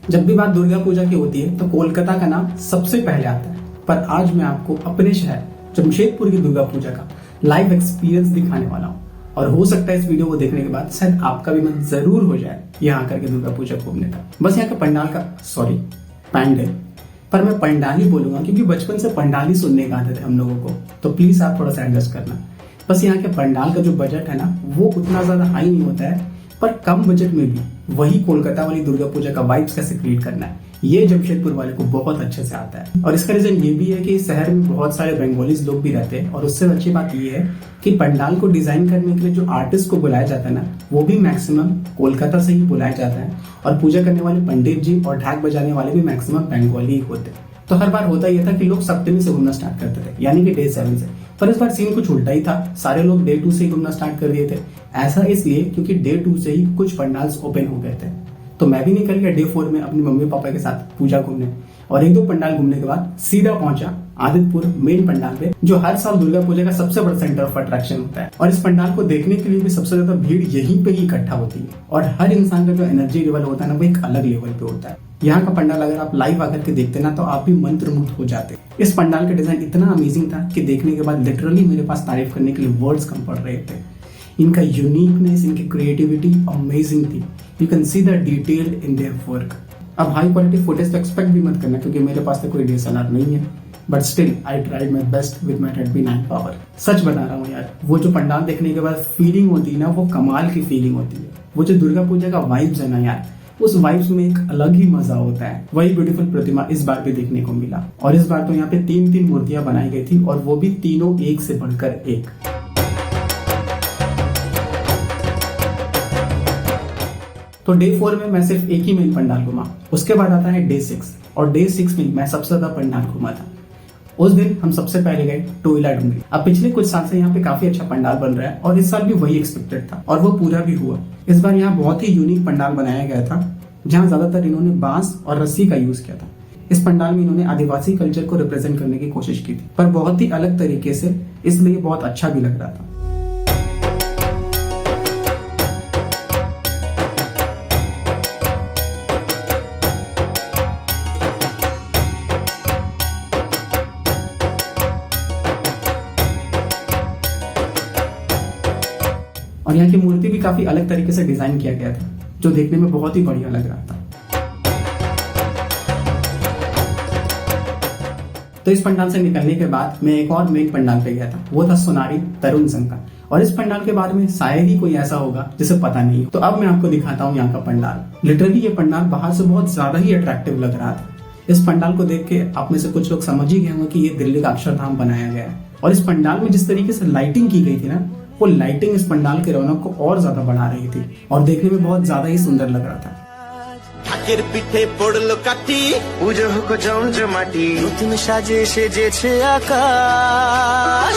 जब भी बात दुर्गा पूजा की होती है तो कोलकाता का नाम सबसे पहले आता है। पर आज मैं आपको अपने शहर जमशेदपुर की दुर्गा पूजा का लाइव एक्सपीरियंस दिखाने वाला हूँ और हो सकता है इस वीडियो को देखने के बाद शायद आपका भी मन जरूर हो जाए यहाँ आकर के दुर्गा पूजा घूमने का। बस यहाँ का पंडाल का पैंडल, पर मैं पंडाल ही बोलूंगा क्योंकि बचपन से पंडाल ही सुनने का आते थे हम लोगों को, तो प्लीज आप थोड़ा सा एडजस्ट करना। बस यहाँ के पंडाल का जो बजट है ना वो उतना ज्यादा हाई नहीं होता है, पर कम बजट में भी वही कोलकाता वाली दुर्गा पूजा का वाइब्स कैसे क्रिएट करना है ये जमशेदपुर वाले को बहुत अच्छे से आता है। और इसका रीजन ये भी है कि इस शहर में बहुत सारे बंगालीज लोग भी रहते हैं और उससे अच्छी बात ये है कि पंडाल को डिजाइन करने के लिए जो आर्टिस्ट को बुलाया जाता है ना वो भी मैक्सिमम कोलकाता से ही बुलाया जाता है और पूजा करने वाले पंडित जी और ढाक बजाने वाले भी मैक्सिमम बंगाली ही होते हैं। तो हर बार होता यह था कि लोग सप्तमी से घूमना स्टार्ट करते थे, यानी कि डे 7 से, पर इस बार सीन कुछ उल्टा ही था। सारे लोग डे 2 से ही घूमना स्टार्ट कर दिए थे। ऐसा इसलिए क्योंकि डे 2 से ही कुछ पंडाल्स ओपन हो गए थे। तो मैं भी निकल गया डे 4 में अपनी मम्मी पापा के साथ पूजा घूमने, और एक दो पंडाल घूमने के बाद सीधा पहुंचा आदित्यपुर मेन पंडाल पे, जो हर साल दुर्गा पूजा का सबसे बड़ा सेंटर ऑफ अट्रैक्शन होता है। और इस पंडाल को देखने के लिए भी सबसे ज्यादा भीड़ यहीं पे ही इकट्ठा होती है और हर इंसान का जो एनर्जी लेवल होता है ना वो एक अलग लेवल पे होता है। यहाँ का पंडाल अगर आप लाइव आकर के देखते ना तो आप भी मंत्रमुग्ध हो जाते। इस पंडाल का डिजाइन इतना अमेजिंग था कि देखने के बाद लिटरली मेरे पास तारीफ करने के लिए वर्ड्स कम पड़ रहे थे। इनका यूनिकनेस, इनकी क्रिएटिविटी अमेजिंग थी। You can see the detail in their work. अब हाई क्वालिटी फुटेज तो एक्सपेक्ट भी मत करना क्योंकि मेरे पास तो कोई DSLR नहीं है, but still I tried my best with my Redmi 9 power. सच बता रहा हूँ यार, वो जो पंडाल देखने के बाद फीलिंग होती है ना वो कमाल की फीलिंग होती है। वो जो दुर्गा पूजा का वाइब्स है ना यार, उस वाइब्स में एक अलग ही मजा होता है। वही ब्यूटीफुल प्रतिमा इस बार भी देखने को मिला और इस बार तो यहाँ पे 3 मूर्तियां बनाई गई थी और वो भी तीनों एक से बढ़कर एक। तो डे 4 में मैं सिर्फ एक ही मेन पंडाल घुमा, उसके बाद आता है डे 6 और डे 6 में मैं सबसे ज्यादा पंडाल घुमा था। उस दिन हम सबसे पहले गए टोइला डुंगरी। अब पिछले कुछ साल से यहाँ पे काफी अच्छा पंडाल बन रहा है और इस साल भी वही एक्सपेक्टेड था और वो पूरा भी हुआ। इस बार यहाँ बहुत ही यूनिक पंडाल बनाया गया था जहाँ ज्यादातर इन्होंने बांस और रस्सी का यूज किया था। इस पंडाल में इन्होंने आदिवासी कल्चर को रिप्रेजेंट करने की कोशिश की थी, पर बहुत ही अलग तरीके से, इसलिए बहुत अच्छा भी लग रहा था। और यहाँ की मूर्ति भी काफी अलग तरीके से डिजाइन किया गया था जो देखने में बहुत ही बढ़िया लग रहा था। तो इस पंडाल से निकलने के बाद मैं एक और मेन पंडाल पे गया था, वो था सोनारी तरुण संघ का। और इस पंडाल के बारे में शायद ही कोई ऐसा होगा जिसे पता नहीं। तो अब मैं आपको दिखाता हूँ यहाँ का पंडाल। लिटरली ये पंडाल बाहर से बहुत ज्यादा ही अट्रैक्टिव लग रहा था। इस पंडाल को देख के आप में से कुछ लोग समझ ही गए होंगे कि ये दिल्ली का अक्षरधाम बनाया गया है। और इस पंडाल में जिस तरीके से लाइटिंग की गई थी ना, वो लाइटिंग इस पंडाल के रौनक को और ज्यादा बढ़ा रही थी और देखने में बहुत ज्यादा ही सुंदर लग रहा था। ঢাকের পিঠে পড়লো কাঠি, পুজো হোক জমজমাটি, নতুন সাজে সেজেছে আকাশ।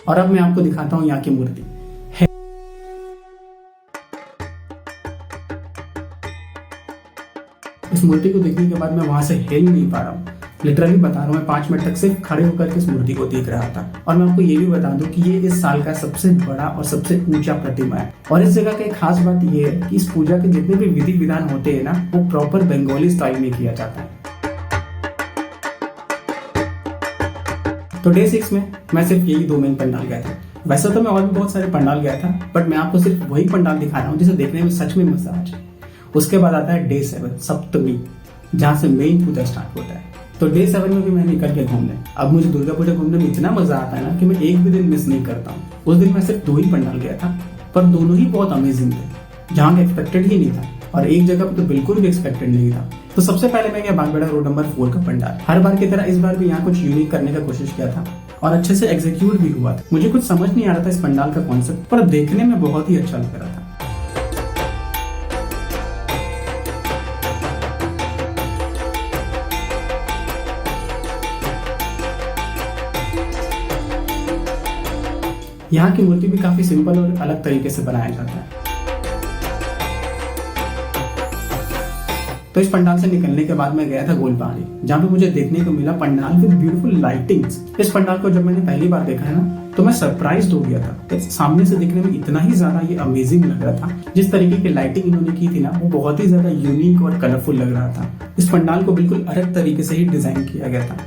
और अब मैं आपको दिखाता हूँ यहाँ की मूर्ति। इस मूर्ति को देखने के बाद मैं वहां से हिल नहीं पा रहा हूँ। लिटरली बता रहा हूँ, मैं 5 मिनट तक सिर्फ खड़े होकर के इस मूर्ति को देख रहा था। और मैं आपको ये भी बता दूं कि ये इस साल का सबसे बड़ा और सबसे ऊंचा प्रतिमा है। और इस जगह का एक खास बात ये है कि इस पूजा के जितने भी विधि विधान होते हैं ना वो प्रॉपर बंगाली स्टाइल में किया जाता है। तो डे 6 में मैं सिर्फ यही 2 मेन पंडाल गया था। वैसे तो मैं और भी बहुत सारे पंडाल गया था, बट मैं आपको सिर्फ वही पंडाल दिखा रहा हूँ जिसे देखने में सच में मजा आ जाए। उसके बाद आता है डे 7 सप्तमी, जहाँ से मेन पूजा स्टार्ट होता है। तो डे 7 में भी मैं निकल के घूमने। अब मुझे दुर्गा पूजा घूमने में इतना मजा आता है ना कि मैं एक भी दिन मिस नहीं करता हूँ। उस दिन मैं सिर्फ 2 ही पंडाल गया था, पर दोनों ही बहुत अमेजिंग थे, जहाँ का एक्सपेक्टेड ही नहीं था और एक जगह पे तो बिल्कुल भी एक्सपेक्टेड नहीं था। तो सबसे पहले मैं गया बागबेड़ा रोड नंबर 4 का पंडाल। हर बार की तरह इस बार भी यहाँ कुछ यूनिक करने का कोशिश किया था और अच्छे से एग्जीक्यूट भी हुआ था। मुझे कुछ समझ नहीं आ रहा था इस पंडाल का कॉन्सेप्ट, पर देखने में बहुत ही अच्छा लग रहा था। यहाँ की मूर्ति भी काफी सिंपल और अलग तरीके से बनाया जाता है। तो इस पंडाल से निकलने के बाद मैं गया था गोल पहाड़ी, जहाँ पे मुझे देखने को मिला पंडाल विद ब्यूटीफुल लाइटिंग्स। इस पंडाल को जब मैंने पहली बार देखा है ना तो मैं सरप्राइज्ड हो गया था। तो सामने से दिखने में इतना ही ज्यादा ये अमेजिंग लग रहा था। जिस तरीके की लाइटिंग इन्होंने की थी ना, वो बहुत ही ज्यादा यूनिक और कलरफुल लग रहा था। इस पंडाल को बिल्कुल अलग तरीके से ही डिजाइन किया गया था।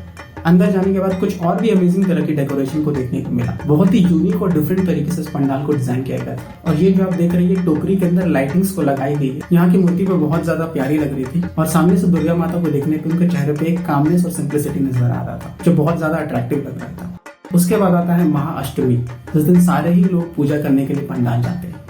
अंदर जाने के बाद कुछ और भी अमेजिंग तरह की डेकोरेशन को देखने को मिला। बहुत ही यूनिक और डिफरेंट तरीके से इस पंडाल को डिजाइन किया गया था। और ये जो आप देख रहे हैं, टोकरी के अंदर लाइटिंग्स को लगाई गई है। यहाँ की मूर्ति पे बहुत ज्यादा प्यारी लग रही थी और सामने से दुर्गा माता को देखने पे उनके चेहरे पे एक कामनेस और सिंप्लिसिटी नजर आ रहा था, जो बहुत ज्यादा अट्रैक्टिव लग रहा था। उसके बाद आता है महाअष्टमी, जिस दिन सारे ही लोग पूजा करने के लिए पंडाल जाते हैं।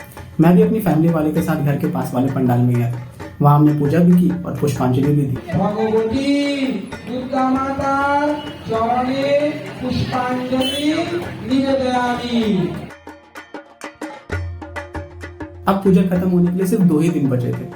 मैं भी अपनी फैमिली वाले के साथ घर के पास वाले पंडाल में गया। वहाँ हमने पूजा भी की और पुष्पांजलि भी दी। भगवती दुर्गा माता चरणे पुष्पांजलि निवेदयामि। अब पूजा खत्म होने के लिए सिर्फ 2 ही दिन बचे थे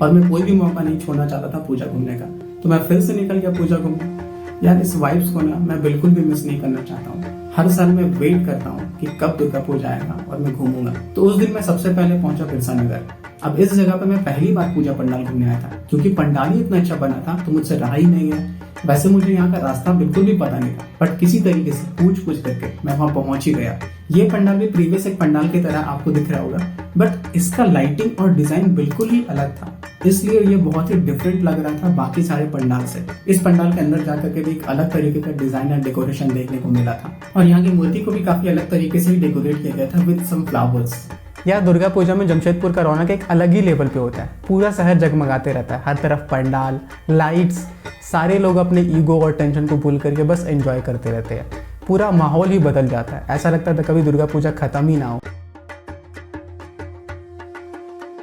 और मैं कोई भी मौका नहीं छोड़ना चाहता था पूजा घूमने का। तो मैं फिर से निकल गया पूजा घूमने। यार, इस वाइब्स को ना मैं बिल्कुल भी मिस नहीं करना चाहता हूँ। हर साल मैं वेट करता हूँ कि कब दुर्गा पूजा आएगा और मैं घूमूंगा। तो उस दिन मैं सबसे पहले पहुंचा बिरसा नगर। अब इस जगह पे मैं पहली बार पूजा पंडाल घूमने आया था, क्योंकि पंडाल ही इतना अच्छा बना था तो मुझसे रहा ही नहीं गया। वैसे मुझे यहाँ का रास्ता बिल्कुल भी पता नहीं था, बट किसी तरीके से पूछ करके मैं वहाँ पहुंच ही गया। ये पंडाल भी प्रीवियस एक पंडाल की तरह आपको दिख रहा होगा, बट इसका लाइटिंग और डिजाइन बिल्कुल ही अलग था, इसलिए ये बहुत ही डिफरेंट लग रहा था बाकी सारे पंडाल से। इस पंडाल के अंदर जाकर के भी एक अलग तरीके का डिजाइन और डेकोरेशन देखने को मिला था और यहाँ की मूर्ति को भी काफी अलग तरीके से डेकोरेट किया गया था विद सम फ्लावर्स। यार, दुर्गा पूजा में जमशेदपुर का रौनक एक अलग ही लेवल पे होता है। पूरा शहर जगमगाते रहता है, हर तरफ पंडाल, लाइट्स, सारे लोग अपने ईगो और टेंशन को भूल करके बस एंजॉय करते रहते हैं। पूरा माहौल ही बदल जाता है, ऐसा लगता था कभी दुर्गा पूजा खत्म ही ना हो।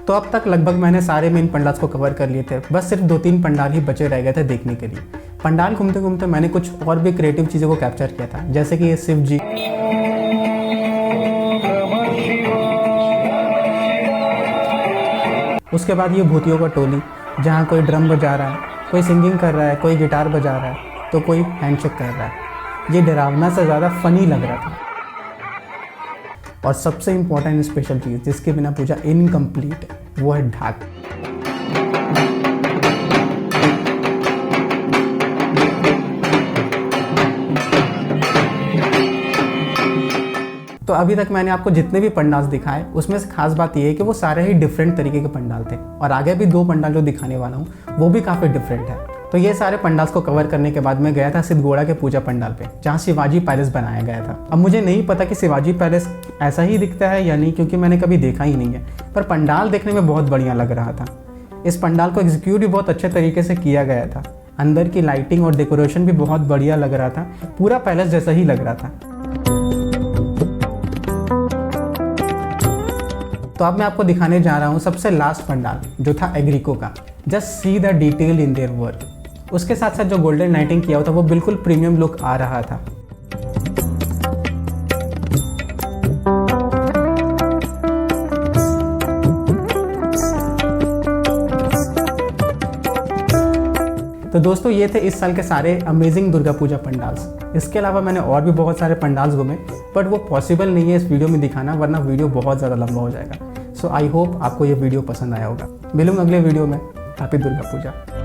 तो अब तक लगभग मैंने सारे मेन पंडाल्स को कवर कर लिए थे, बस सिर्फ 2-3 पंडाल ही बचे रह गए थे देखने के लिए। पंडाल घूमते घूमते मैंने कुछ और भी क्रिएटिव चीज़ों को कैप्चर किया था, जैसे कि ये शिव जी, उसके बाद ये भूतियों का टोली, जहाँ कोई ड्रम बजा रहा है, कोई सिंगिंग कर रहा है, कोई गिटार बजा रहा है, तो कोई हैंडशेक कर रहा है। ये डरावना से ज़्यादा फनी लग रहा था। और सबसे इम्पोर्टेंट स्पेशल चीज़ जिसके बिना पूजा इनकम्प्लीट है, वो है ढाक। तो अभी तक मैंने आपको जितने भी पंडाल दिखाए, उसमें से खास बात यह है कि वो सारे ही डिफरेंट तरीके के पंडाल थे और आगे भी 2 पंडाल जो दिखाने वाला हूँ वो भी काफ़ी डिफरेंट है। तो ये सारे पंडाल्स को कवर करने के बाद मैं गया था सिद्धगोड़ा के पूजा पंडाल पे, जहाँ शिवाजी पैलेस बनाया गया था। अब मुझे नहीं पता कि शिवाजी पैलेस ऐसा ही दिखता है या नहीं, क्योंकि मैंने कभी देखा ही नहीं है, पर पंडाल देखने में बहुत बढ़िया लग रहा था। इस पंडाल को एग्जीक्यूट भी बहुत अच्छे तरीके से किया गया था। अंदर की लाइटिंग और डेकोरेशन भी बहुत बढ़िया लग रहा था, पूरा पैलेस जैसा ही लग रहा था। तो अब मैं आपको दिखाने जा रहा हूँ सबसे लास्ट पंडाल, जो था एग्रीको का। Just see the detail in their work. उसके साथ साथ जो गोल्डन लाइटिंग किया हुआ था वो बिल्कुल प्रीमियम लुक आ रहा था। तो दोस्तों, ये थे इस साल के सारे अमेजिंग दुर्गा पूजा पंडाल्स। इसके अलावा मैंने और भी बहुत सारे पंडाल्स घूमे, बट वो पॉसिबल नहीं है इस वीडियो में दिखाना, वरना वीडियो बहुत ज़्यादा लंबा हो जाएगा। सो आई होप आपको ये वीडियो पसंद आया होगा। मिलूंगा अगले वीडियो में। हैप्पी दुर्गा पूजा।